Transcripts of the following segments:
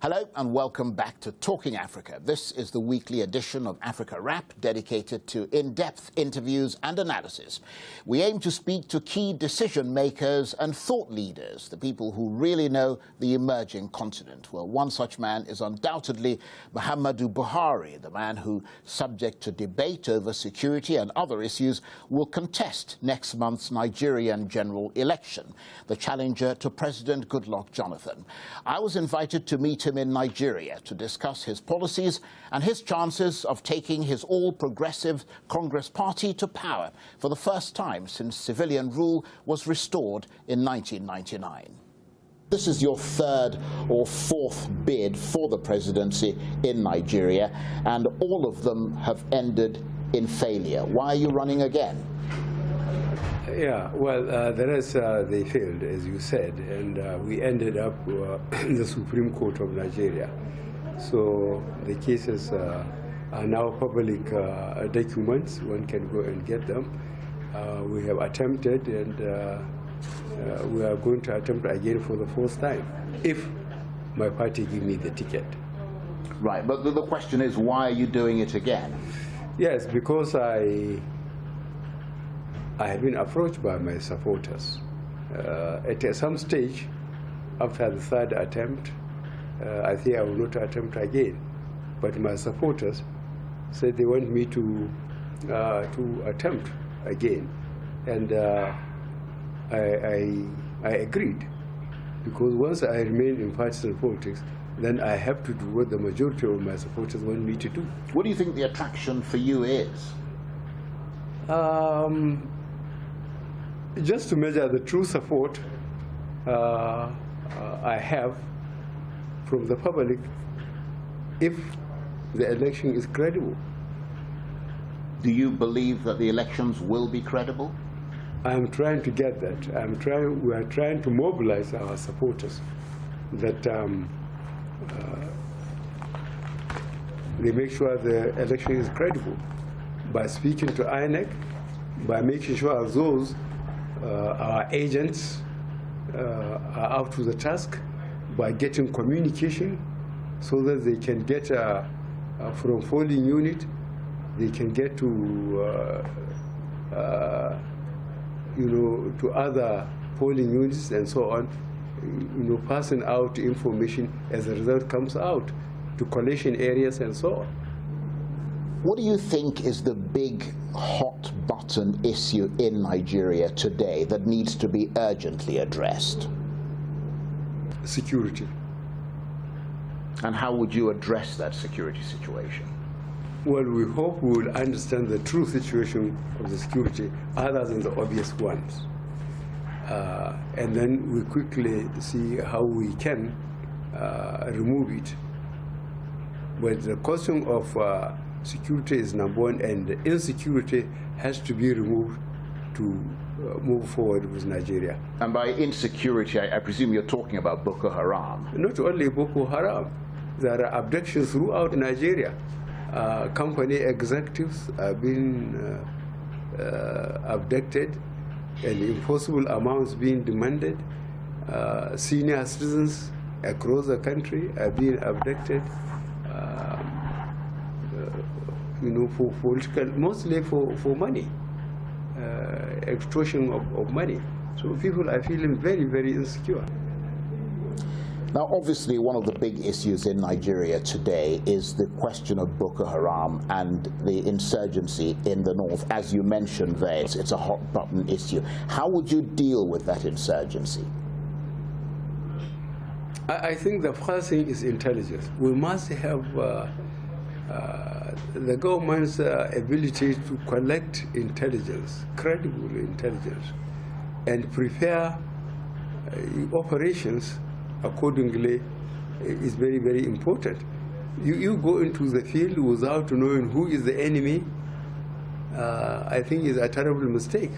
Hello and welcome back to Talking Africa. This is the weekly edition of Africa Wrap dedicated to in-depth interviews and analysis. We aim to speak to key decision makers and thought leaders, the people who really know the emerging continent. Well, one such man is undoubtedly Muhammadu Buhari, the man who, subject to debate over security and other issues, will contest next month's Nigerian general election, the challenger to President Goodluck Jonathan. I was invited to meet him in Nigeria to discuss his policies and his chances of taking his all-progressive Congress party to power for the first time since civilian rule was restored in 1999. This is your third or fourth bid for the presidency in Nigeria, and all of them have ended in failure. Why are you running again? Yeah, well, the rest, they failed, as you said, and we ended up in the Supreme Court of Nigeria. So the cases are now public documents. One can go and get them. We have attempted, and we are going to attempt again for the fourth time, if my party give me the ticket. Right, but the question is, why are you doing it again? Yes, because I have been approached by my supporters. At some stage, after the third attempt, I think I will not attempt again. But my supporters said they want me to attempt again, and I agreed, because once I remain in partisan politics, then I have to do what the majority of my supporters want me to do. What do you think the attraction for you is? Just to measure the true support I have from the public if the election is credible. Do you believe that the elections will be credible? I'm trying to get that. We are trying to mobilize our supporters that they make sure the election is credible by speaking to INEC, by making sure those our agents are up to the task, by getting communication so that they can get from polling unit, they can get to to other polling units and so on, passing out information as the result comes out to collection areas and so on. What do you think is the big hot button issue in Nigeria today that needs to be urgently addressed? Security. And how would you address that security situation? Well, we hope we will understand the true situation of the security other than the obvious ones. And then we quickly see how we can remove it. But the question of security is number one, and insecurity has to be removed to move forward with Nigeria. And by insecurity, I presume you're talking about Boko Haram. Not only Boko Haram. There are abductions throughout Nigeria. Company executives have been abducted, and impossible amounts being demanded. Senior citizens across the country are being abducted. For political, mostly for money, extortion of money. So people are feeling very, very insecure. Now, obviously, one of the big issues in Nigeria today is the question of Boko Haram and the insurgency in the north. As you mentioned there, it's a hot-button issue. How would you deal with that insurgency? I think the first thing is intelligence. We must have the government's ability to collect intelligence, credible intelligence, and prepare operations accordingly is very, very important. You go into the field without knowing who is the enemy, I think is a terrible mistake.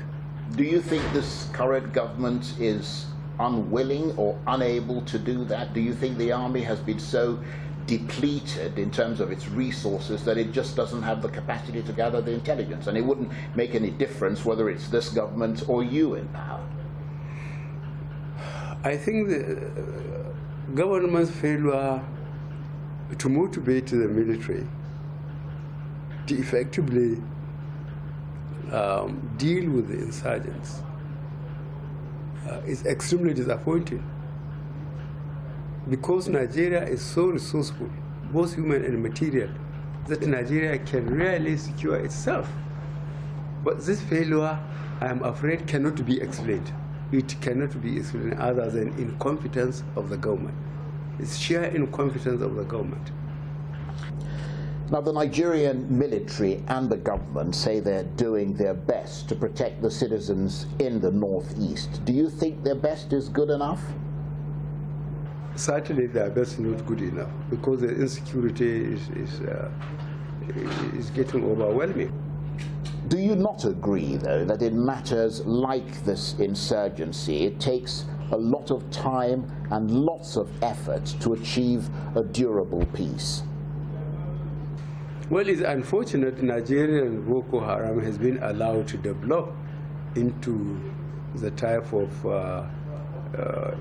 Do you think this current government is unwilling or unable to do that? Do you think the army has been so depleted in terms of its resources that it just doesn't have the capacity to gather the intelligence, and it wouldn't make any difference whether it's this government or you in power? I think the government's failure to motivate the military to effectively deal with the insurgents is extremely disappointing, because Nigeria is so resourceful, both human and material, that Nigeria can really secure itself. But this failure, I am afraid, cannot be explained. It cannot be explained other than incompetence of the government. It's sheer incompetence of the government. Now, the Nigerian military and the government say they're doing their best to protect the citizens in the northeast. Do you think their best is good enough? Certainly their best is not good enough, because the insecurity is getting overwhelming. Do you not agree, though, that in matters like this insurgency, it takes a lot of time and lots of effort to achieve a durable peace? Well, it's unfortunate Nigerian Boko Haram has been allowed to develop into the type of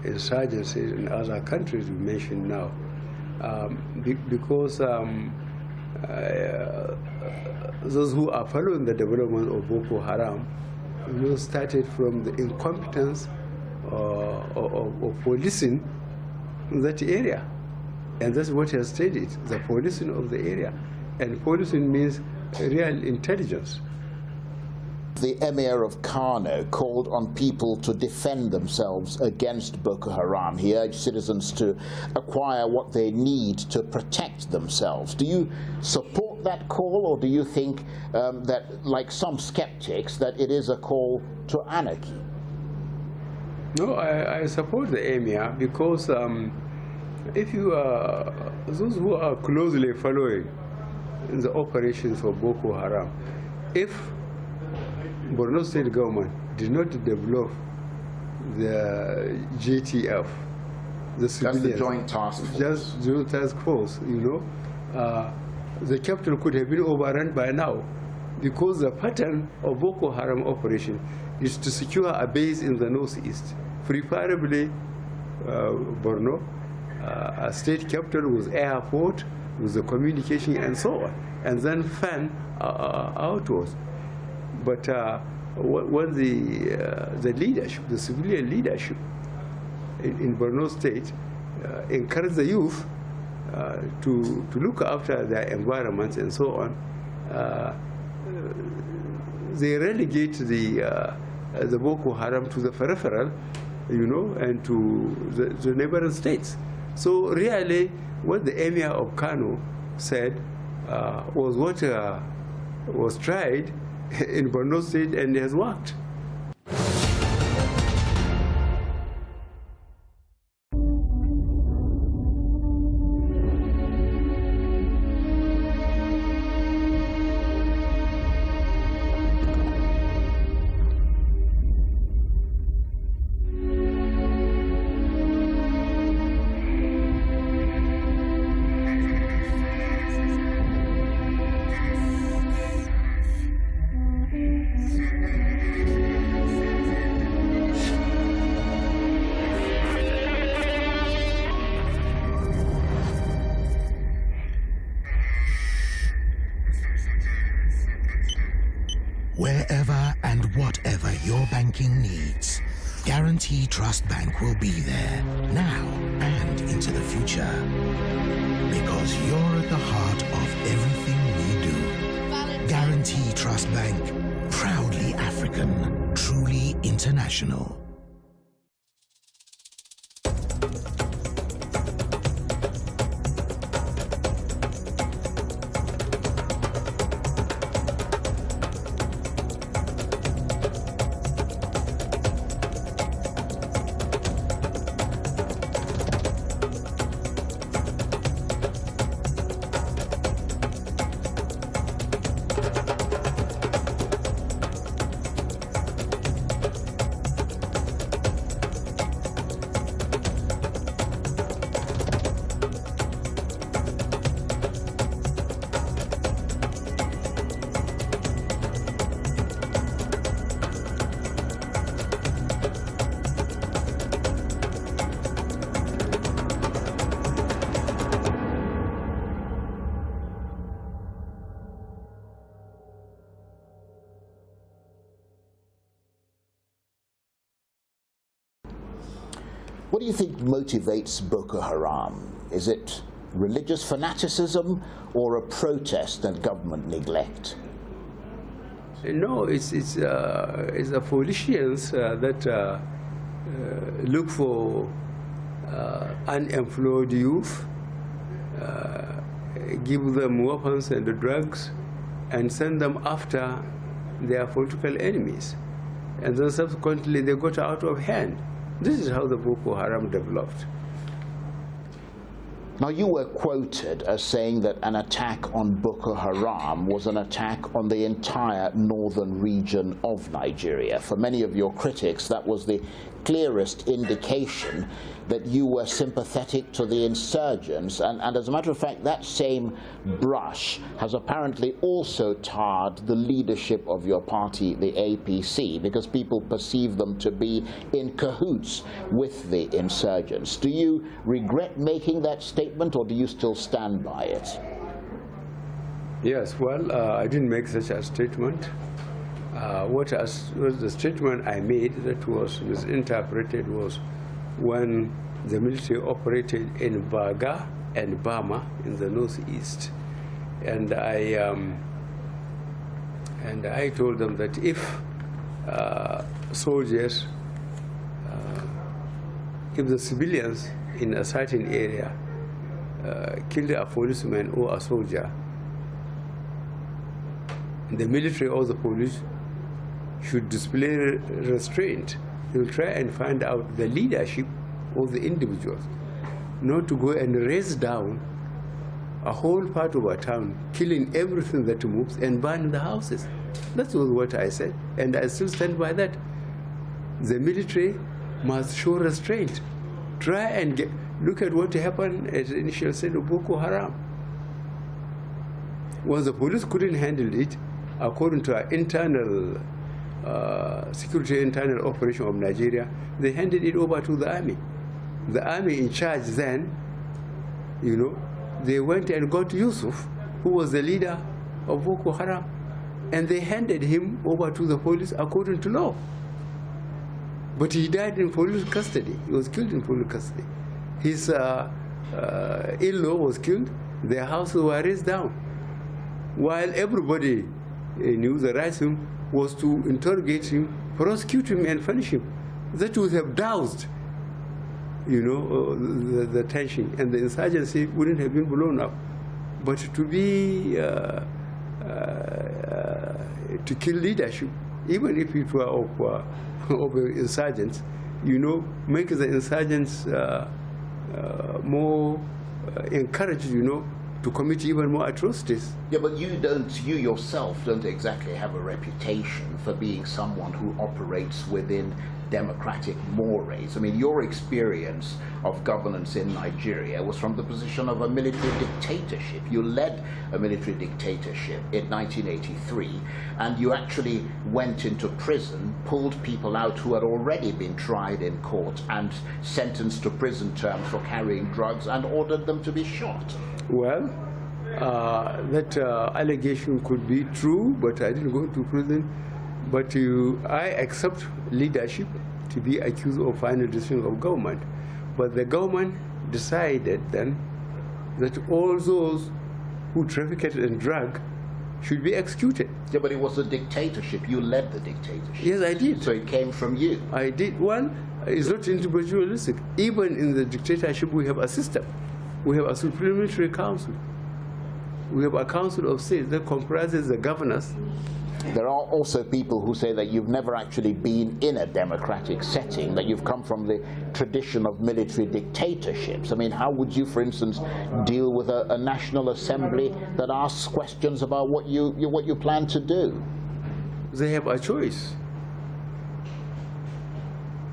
insurgency in other countries we mentioned now, because those who are following the development of Boko Haram, started from the incompetence of policing that area, and that's what has stated, the policing of the area. And policing means real intelligence. The Emir of Kano called on people to defend themselves against Boko Haram. He urged citizens to acquire what they need to protect themselves. Do you support that call, or do you think that, like some skeptics, that it is a call to anarchy? No, I support the Emir, because if you are those who are closely following the operations of Boko Haram, if Borno State government did not develop the JTF, the civilians, that's the Joint Task Force. Just Joint Task Force, the capital could have been overrun by now, because the pattern of Boko Haram operation is to secure a base in the northeast, preferably Borno, a state capital with airport, with the communication and so on, and then fan outwards. But when the leadership, the civilian leadership in Borno State encourage the youth to look after their environments and so on, they relegate the Boko Haram to the peripheral, and to the neighboring states. So really, what the Emir of Kano said was what was tried in Borno State and has worked. Wherever and whatever your banking needs, Guarantee Trust Bank will be there, now and into the future. Because you're at the heart of everything we do. Guarantee Trust Bank, proudly African, truly international. What do you think motivates Boko Haram? Is it religious fanaticism or a protest and government neglect? No, it's the politicians that look for unemployed youth, give them weapons and drugs, and send them after their political enemies. And then subsequently they got out of hand. This is how the Boko Haram developed. Now, you were quoted as saying that an attack on Boko Haram was an attack on the entire northern region of Nigeria. For many of your critics, that was the clearest indication that you were sympathetic to the insurgents. And as a matter of fact, that same brush has apparently also tarred the leadership of your party, the APC, because people perceive them to be in cahoots with the insurgents. Do you regret making that statement, or do you still stand by it? Yes, well, I didn't make such a statement. What was the statement I made that was misinterpreted was when the military operated in Baga and Bama in the northeast, and I told them that if soldiers, if the civilians in a certain area killed a policeman or a soldier, the military or the police should display restraint. They will try and find out the leadership of the individuals, not to go and raise down a whole part of a town, killing everything that moves and burning the houses. That was what I said, and I still stand by that. The military must show restraint. Try and look at what happened at the initial stage of Boko Haram. When the police couldn't handle it, according to our internal security internal operation of Nigeria, they handed it over to the army. The army in charge then, you know, they went and got Yusuf, who was the leader of Boko Haram, and they handed him over to the police according to law. But he died in police custody. He was killed in police custody. His in-law was killed. Their houses were razed down. While everybody knew the right thing was to interrogate him, prosecute him, and punish him. That would have doused, you know, the tension, and the insurgency wouldn't have been blown up. But to be to kill leadership, even if it were of insurgents, you know, make the insurgents more encouraged, you know, to commit even more atrocities. Yeah, but you yourself don't exactly have a reputation for being someone who operates within democratic mores. I mean, your experience of governance in Nigeria was from the position of a military dictatorship. You led a military dictatorship in 1983, and you actually went into prison, pulled people out who had already been tried in court and sentenced to prison terms for carrying drugs, and ordered them to be shot. Well, that allegation could be true, but I didn't go to prison. But I accept leadership to be accused of final decision of government. But the government decided then that all those who trafficked in drug should be executed. Yeah, but it was a dictatorship. You led the dictatorship. Yes, I did. So it came from you. I did. Well, it's not individualistic. Even in the dictatorship, we have a system. We have a supreme military council. We have a council of states that comprises the governors. There are also people who say that you've never actually been in a democratic setting, that you've come from the tradition of military dictatorships. I mean, how would you, for instance, deal with a National Assembly that asks questions about what you plan to do? They have a choice.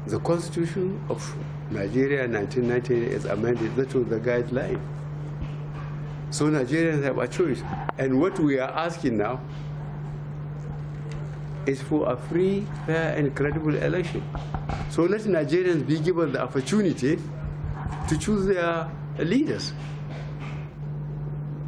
The Constitution of Nigeria in 1998 is amended. That was the guideline. So Nigerians have a choice. And what we are asking now is for a free, fair, and credible election. So let Nigerians be given the opportunity to choose their leaders.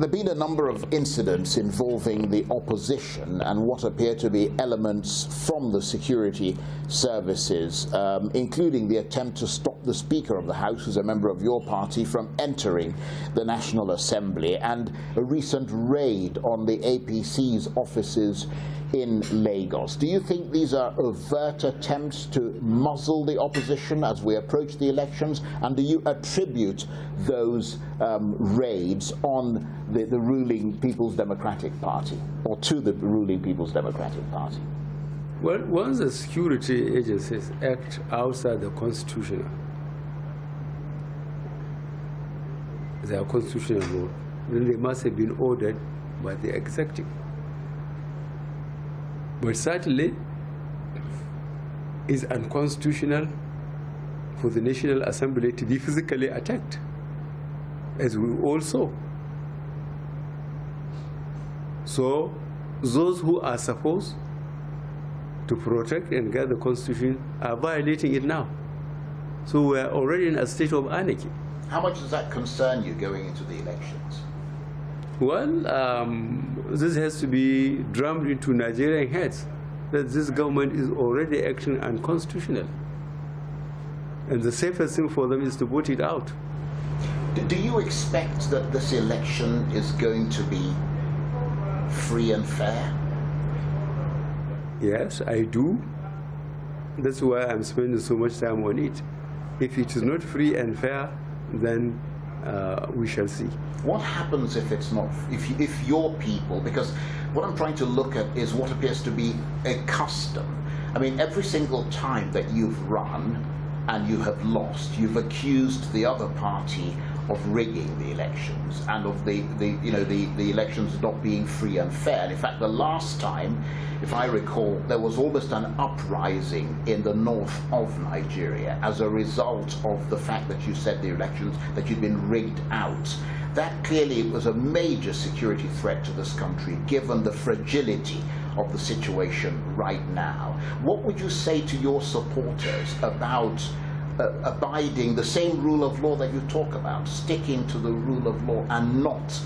There have been a number of incidents involving the opposition and what appear to be elements from the security services, including the attempt to stop the Speaker of the House, who's a member of your party, from entering the National Assembly, and a recent raid on the APC's offices in Lagos. Do you think these are overt attempts to muzzle the opposition as we approach the elections, and do you attribute those raids on the ruling People's Democratic Party, or to the ruling People's Democratic Party? Well, once the security agencies act outside the constitutional, their constitutional law, then they must have been ordered by the executive. But certainly, it's unconstitutional for the National Assembly to be physically attacked, as we all saw. So, those who are supposed to protect and guard the Constitution are violating it now. So we are already in a state of anarchy. How much does that concern you going into the elections? Well, this has to be drummed into Nigerian heads that this government is already acting unconstitutional. And the safest thing for them is to vote it out. Do you expect that this election is going to be free and fair? Yes, I do. That's why I'm spending so much time on it. If it is not free and fair, then we shall see. What happens if it's not, if your people, because what I'm trying to look at is what appears to be a custom. I mean, every single time that you've run and you have lost, you've accused the other party of rigging the elections and of the elections not being free and fair. And in fact, the last time, if I recall, there was almost an uprising in the north of Nigeria as a result of the fact that you said the elections, that you'd been rigged out. That clearly was a major security threat to this country, given the fragility of the situation right now. What would you say to your supporters about abiding the same rule of law that you talk about, sticking to the rule of law and not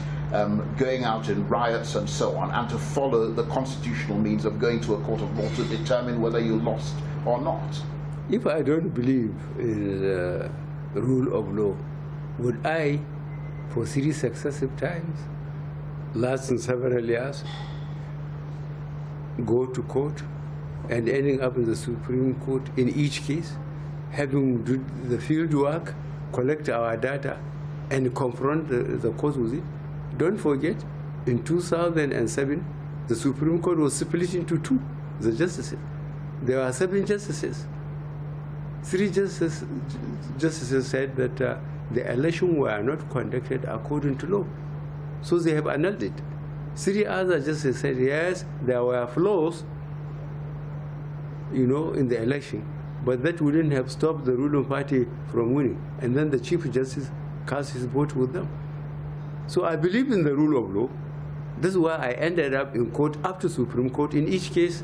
going out in riots and so on, and to follow the constitutional means of going to a court of law to determine whether you lost or not? If I don't believe in the rule of law, would I, for 3 successive times, lasting several years, go to court and ending up in the Supreme Court in each case, having do the field work, collect our data, and confront the court with it? Don't forget, in 2007, the Supreme Court was split into 2, the justices. There were 7 justices. 3 justices said that the elections were not conducted according to law. So they have annulled it. 3 other justices said, yes, there were flaws, in the election, but that wouldn't have stopped the ruling party from winning. And then the Chief Justice cast his vote with them. So I believe in the rule of law. This is why I ended up in court up to Supreme Court. In each case,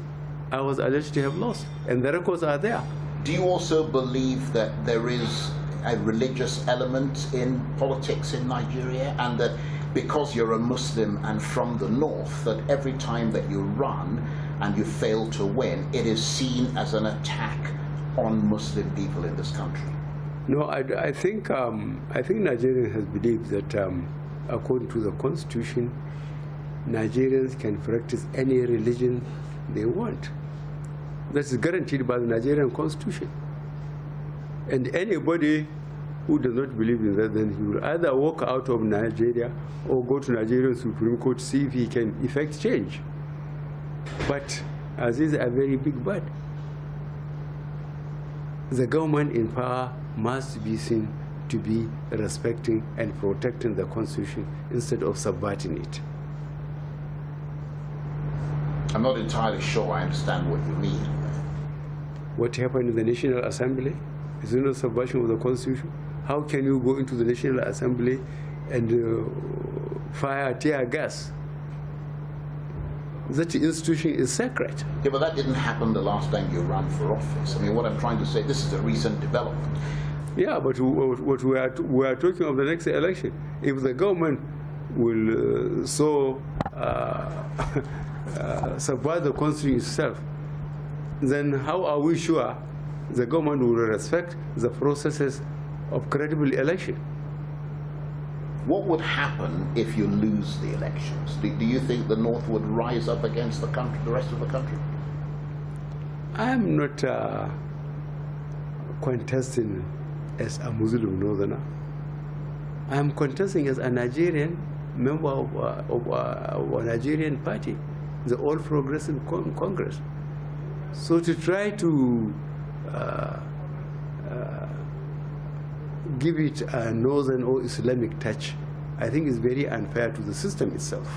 I was alleged to have lost, and the records are there. Do you also believe that there is a religious element in politics in Nigeria, and that because you're a Muslim and from the north, that every time that you run and you fail to win, it is seen as an attack on Muslim people in this country? No, I think Nigeria has believed that according to the Constitution, Nigerians can practice any religion they want. That's guaranteed by the Nigerian Constitution. And anybody who does not believe in that, then he will either walk out of Nigeria or go to Nigerian Supreme Court to see if he can effect change. But, as is a very big but, the government in power must be seen to be respecting and protecting the Constitution instead of subverting it. I'm not entirely sure I understand what you mean. What happened in the National Assembly is not subversion of the Constitution. How can you go into the National Assembly and fire tear gas? That institution is sacred. Yeah, but that didn't happen the last time you ran for office. I mean, what I'm trying to say, this is a recent development. Yeah, but what we are talking of the next election. If the government will subvert the constitution itself, then how are we sure the government will respect the processes of credible election? What would happen if you lose the elections? Do you think the North would rise up against the country, the rest of the country? I'm not contesting as a Muslim Northerner. I'm contesting as a Nigerian member of a Nigerian party, the All Progressive Congress. So to try to give it a northern or Islamic touch, I think is very unfair to the system itself.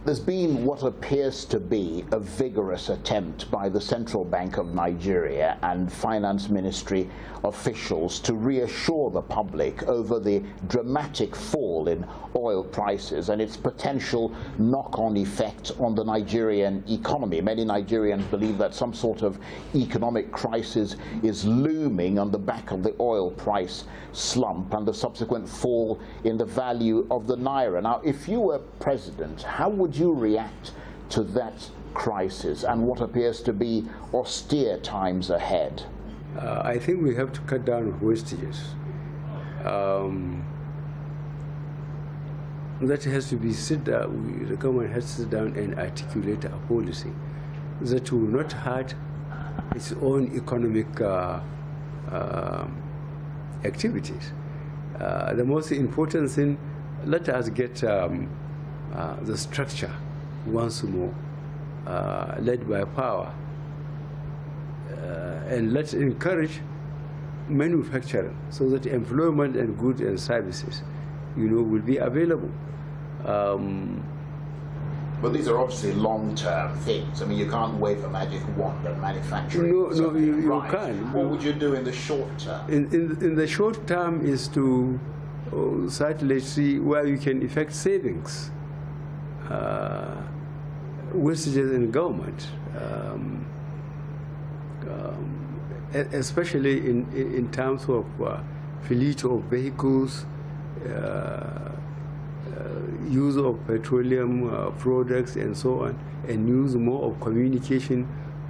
There's been what appears to be a vigorous attempt by the Central Bank of Nigeria and Finance Ministry officials to reassure the public over the dramatic fall in oil prices and its potential knock-on effect on the Nigerian economy. Many Nigerians believe that some sort of economic crisis is looming on the back of the oil price slump and the subsequent fall in the value of the naira. Now, if you were president, how would you react to that crisis and what appears to be austere times ahead? I think we have to cut down wastages. That has to be said. The government has to sit down and articulate a policy that will not hurt its own economic activities. The most important thing, let us get the structure once more led by power, and let's encourage manufacturing so that employment and goods and services, will be available. But these are obviously long-term things. I mean, you can't wave a magic wand and manufacturing. No, you can't. What would you do in the short term? In the short term is to certainly see where you can effect savings, wastages in government, especially in terms of fleet of vehicles, use of petroleum products and so on, and use more of communication,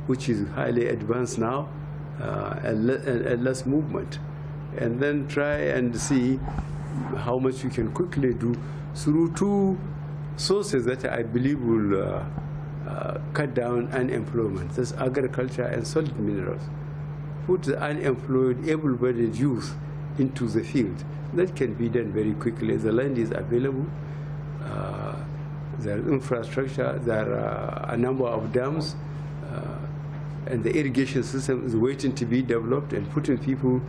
which is highly advanced now, and less movement. And then try and see how much you can quickly do through two sources that I believe will cut down unemployment. That's agriculture and solid minerals. Put the unemployed, able-bodied youth into the field. That can be done very quickly. The land is available. There is infrastructure. There are a number of dams. And the irrigation system is waiting to be developed, and putting people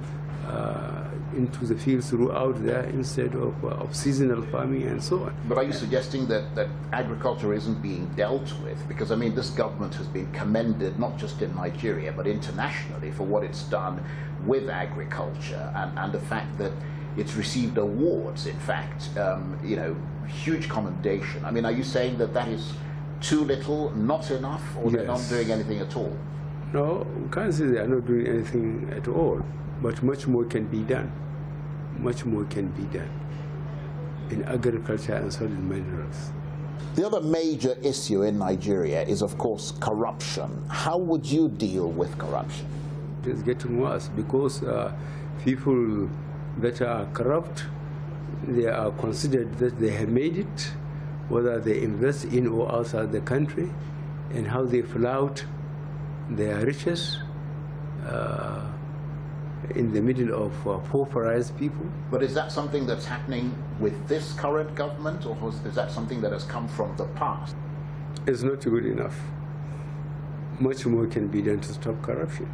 into the fields throughout there instead of seasonal farming and so on. But are you suggesting that agriculture isn't being dealt with? Because, I mean, this government has been commended not just in Nigeria but internationally for what it's done with agriculture, and the fact that it's received awards, in fact, huge commendation. I mean, are you saying that that is too little, not enough, or they're not doing anything at all? No, we can't say they are not doing anything at all, but much more can be done. Much more can be done in agriculture and solid minerals. The other major issue in Nigeria is, of course, corruption. How would you deal with corruption? It's getting worse because people that are corrupt, they are considered that they have made it, whether they invest in or outside the country, and how they flout their riches in the middle of pauperized people. But is that something that's happening with this current government, or is that something that has come from the past? It's not good enough. Much more can be done to stop corruption.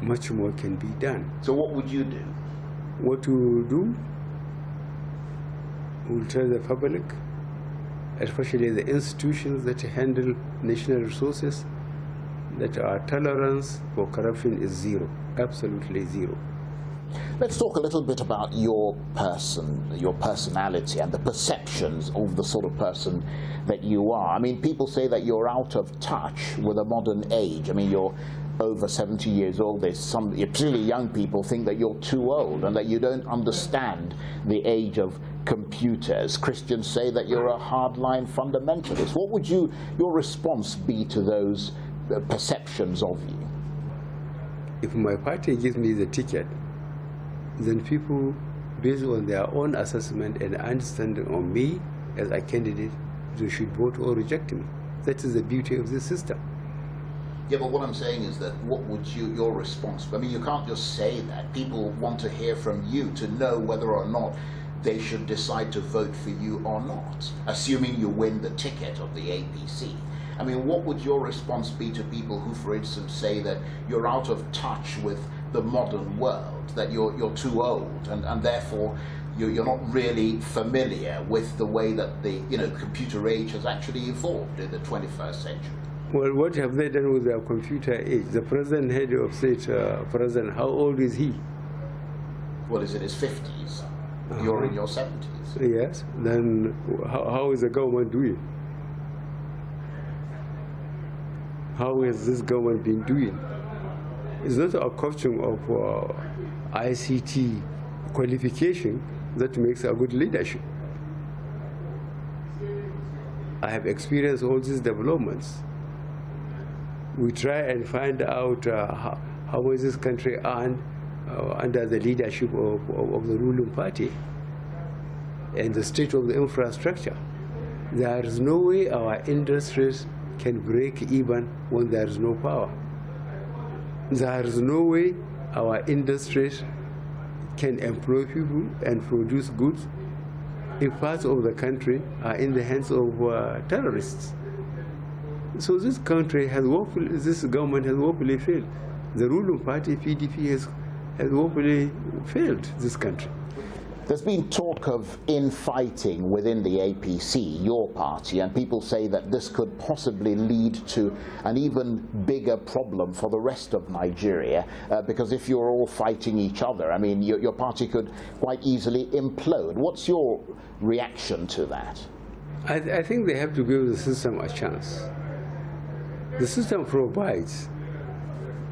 Much more can be done. So what would you do? What to do? We'll tell the public, especially the institutions that handle national resources, that our tolerance for corruption is zero, absolutely zero. Let's talk a little bit about your person, your personality, and the perceptions of the sort of person that you are. I mean, people say that you're out of touch with a modern age. I mean, you're over 70 years old. There's some, particularly young people, think that you're too old and that you don't understand the age of computers. Christians say that you're a hardline fundamentalist. What would your response be to those perceptions of you? If my party gives me the ticket, then people, based on their own assessment and understanding of me as a candidate, they should vote or reject me. That is the beauty of this system. Yeah, but what I'm saying is that what would your response be? I mean, you can't just say that. People want to hear from you to know whether or not they should decide to vote for you or not, assuming you win the ticket of the APC. I mean, what would your response be to people who, for instance, say that you're out of touch with the modern world, that you're too old, and therefore you're not really familiar with the way that the computer age has actually evolved in the 21st century? Well, what have they done with their computer age? The present head of state, president, how old is he? Well, he's in his 50s. You're in your 70s. Yes. Then how is the government doing? How has this government been doing? It's not a question of ICT qualification that makes a good leadership. I have experienced all these developments. We try and find out how is this country earned under the leadership of the ruling party and the state of the infrastructure. There is no way our industries can break even when there is no power. There is no way our industries can employ people and produce goods if parts of the country are in the hands of terrorists. So this country has woefully, this government has woefully failed. The ruling party, PDP, has woefully failed this country. There's been talk of infighting within the APC, your party, and people say that this could possibly lead to an even bigger problem for the rest of Nigeria, because if you're all fighting each other, I mean, your party could quite easily implode. What's your reaction to that? I think they have to give the system a chance. The system provides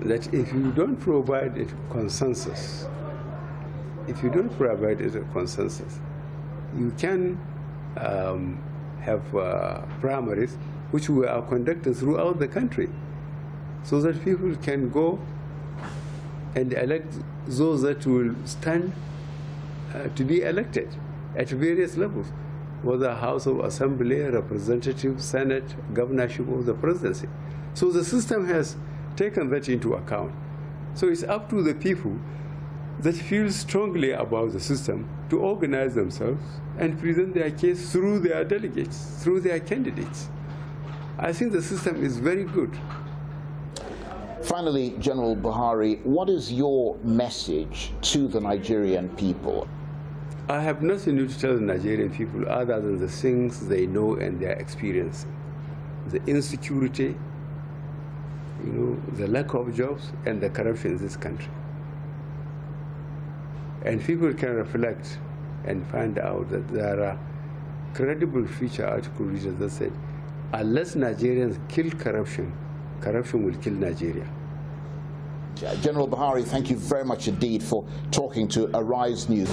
that if you don't provide a consensus, you can have primaries which are conducted throughout the country so that people can go and elect those that will stand to be elected at various levels, whether House of Assembly, Representative, Senate, governorship, or the presidency. So the system has taken that into account. So it's up to the people that feel strongly about the system to organize themselves and present their case through their delegates, through their candidates. I think the system is very good. Finally, General Buhari, what is your message to the Nigerian people? I have nothing new to tell the Nigerian people other than the things they know and they are experiencing. The insecurity, the lack of jobs, and the corruption in this country. And people can reflect and find out that there are credible feature article readers that said, unless Nigerians kill corruption, corruption will kill Nigeria. General Buhari, thank you very much indeed for talking to Arise News.